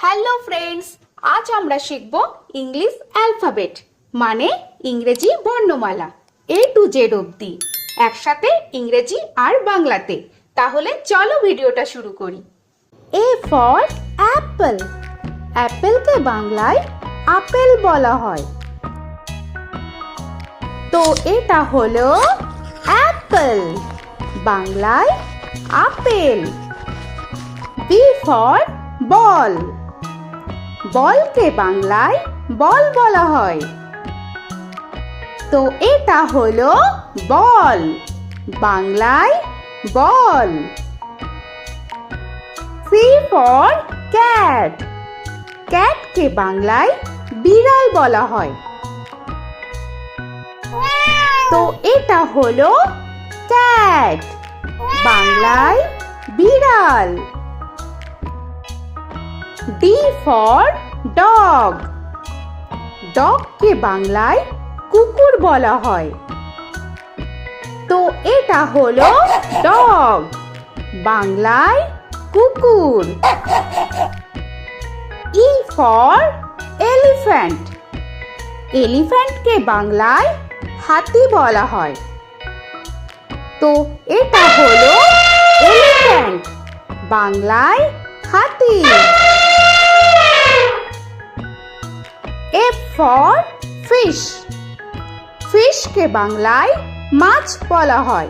Hello friends, আজ আমরা শিখব ইংলিশ অ্যালফাবেট মানে ইংরেজি বর্ণমালা A to Z অবধি একসাথে ইংরেজি আর বাংলাতে। তাহলে চলো ভিডিওটা শুরু করি। A for Apple. অ্যাপেলকে বাংলায় আপেল বলা হয়, তো এটা হলো অ্যাপল, বাংলায় আপেল। B for বল। বলকে বাংলায় বল বলা হয়, তো এটা হলো বল, বাংলায় বল। C for cat. ক্যাটকে বাংলায় বিড়াল বলা হয়, তো এটা হলো ক্যাট, বাংলায় বিড়াল। D for dog. ডগকে বাংলায় কুকুর বলা হয়, তো এটা হলো ডগ, বাংলায় কুকুর। E for elephant. এলিফ্যান্টকে বাংলায় হাতি বলা হয়, তো এটা হলো এলিফ্যান্ট, বাংলায় হাতি। F for fish. ফিশকে বাংলায় মাছ বলা হয়,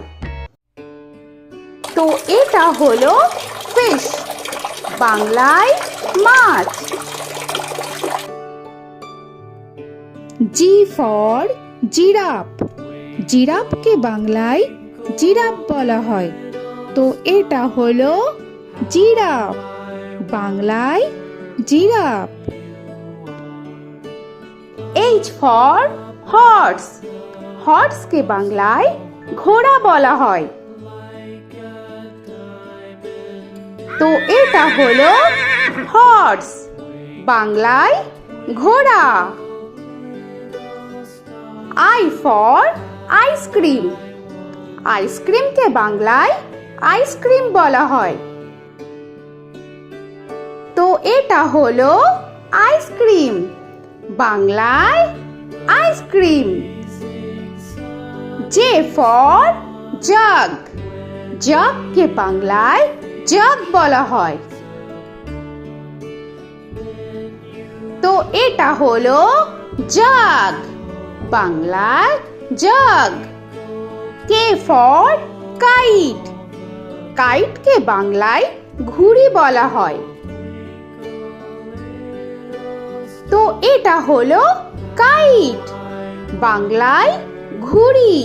তো এটা হলো ফিশ, বাংলায় মাছ। G for giraffe. জিরাফকে বাংলায় জিরাফ বলা হয়, তো এটা হলো জিরাফ, বাংলায় জিরাফ। H for horse. হর্সকে বাংলায় ঘোড়া বলা হয়, তো এটা হলো হর্স, বাংলায় ঘোড়া। I for ice cream. আইসক্রিমকে বাংলায় আইসক্রিম বলা হয়, তো এটা হলো আইসক্রিম, বাংলায় আইসক্রিম। J for jug. জাগকে বাংলায় জাগ বলা হয়, তো এটা হলো জাগ, বাংলায় জাগ। K for kite. কাইটকে বাংলায় ঘুড়ি বলা হয়, তো এটা হলো কাইট, বাংলায় ঘুড়ি।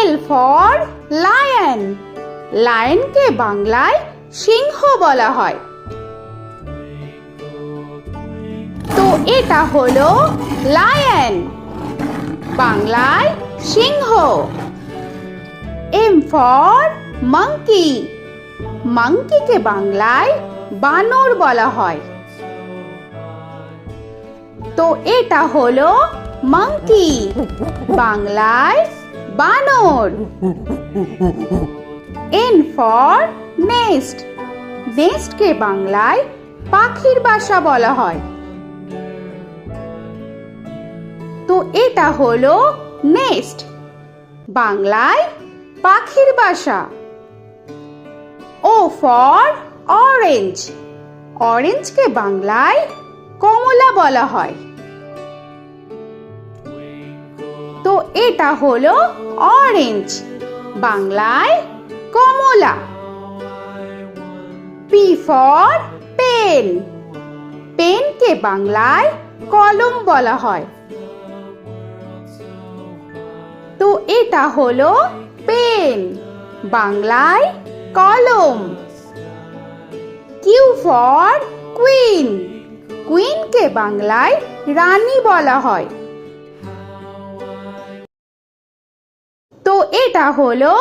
L for lion. লায়নকে বাংলায় সিংহ বলা হয়, তো এটা হলো লায়ন, বাংলায় সিংহ। M for monkey. মাঙ্কিকে বাংলায় বানর বলা হয়, তো এটা হলো মাঙ্কি, বাংলায় বানর। N for nest. নেস্টকে বাংলায় পাখির বাসা বলা হয়, তো এটা হলো নেস্ট, বাংলায় পাখির বাসা। O for orange. অরেঞ্জকে বাংলায় কমলা বলা হয়, তো এটা হলো অরেঞ্জ, বাংলায় কমলা। P for pen. পেনকে বাংলায় কলম বলা হয়, তো এটা হলো পেন, বাংলায় কলম। Q for queen. কুইনকে বাংলায় রানী বলা হয়, তো এটা হলো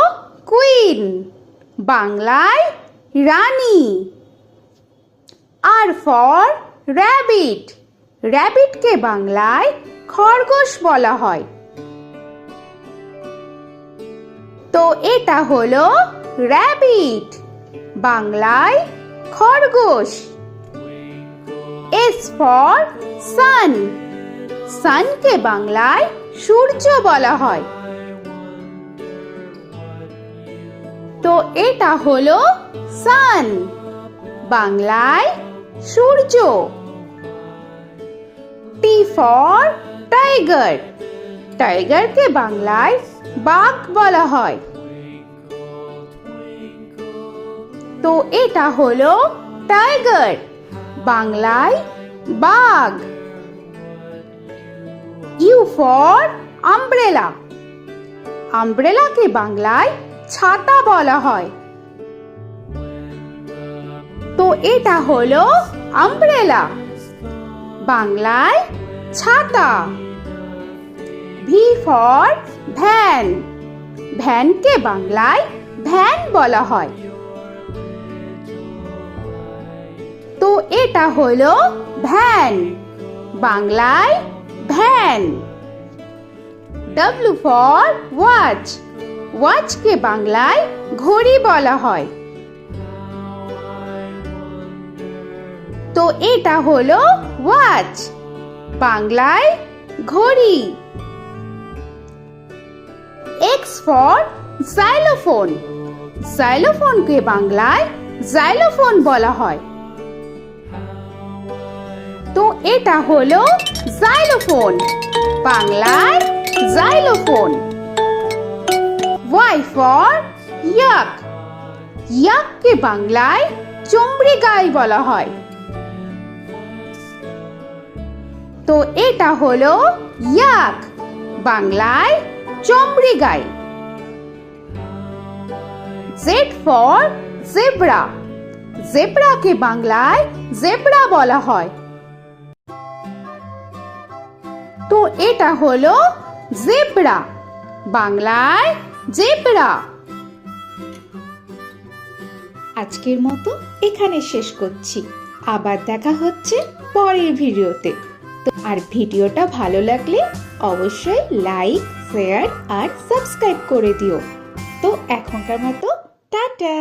কুইন, বাংলায় রানী। R for rabbit. র‍্যাবিটকে বাংলায় খরগোশ বলা হয়, তো এটা হলো র‍্যাবিট, বাংলায় খরগোশ। S for sun. সানকে বাংলায় সূর্য বলা হয়। তো এটা হলো সান, বাংলায় সূর্য। T for tiger. টাইগারকে বাংলায় বাঘ বলা হয়। তো এটা হলো টাইগার, বাংলায় বাঘ। U for umbrella. আমব্রেলাকে বাংলায় ছাতা বলা হয়। তো এটা হলো আমব্রেলা, বাংলায় ছাতা। V for van. ভ্যানকে বাংলায় ভ্যান বলা হয়। তো এটা হলো ভ্যান, বাংলায় ভ্যান। W for watch. ওয়াচকে বাংলায় ঘড়ি বলা হয়। তো এটা হলো ওয়াচ, বাংলায় ঘড়ি। X for xylophone. xylophone-কে বাংলায় জাইলোফোন বলা হয়। তো এটা হলো জাইলোফোন, বাংলায় জাইলোফোন। Y for yak. ইয়াককে বাংলায় চমড়ি গাই বলা হয়। তো এটা হলো ইয়াক, বাংলায় চমড়ি গাই। Z for zebra. জেব্রাকে বাংলায় জেব্রা বলা হয়। তো এটা হলো জেব্রা, বাংলায় জেব্রা। আজকের মতো এখানে শেষ করছি। আবার দেখা হচ্ছে পরের ভিডিওতে। তো আর ভিডিওটা ভালো লাগলে অবশ্যই লাইক, শেয়ার আর সাবস্ক্রাইব করে দিও। তো এখনকার মতো টাটা।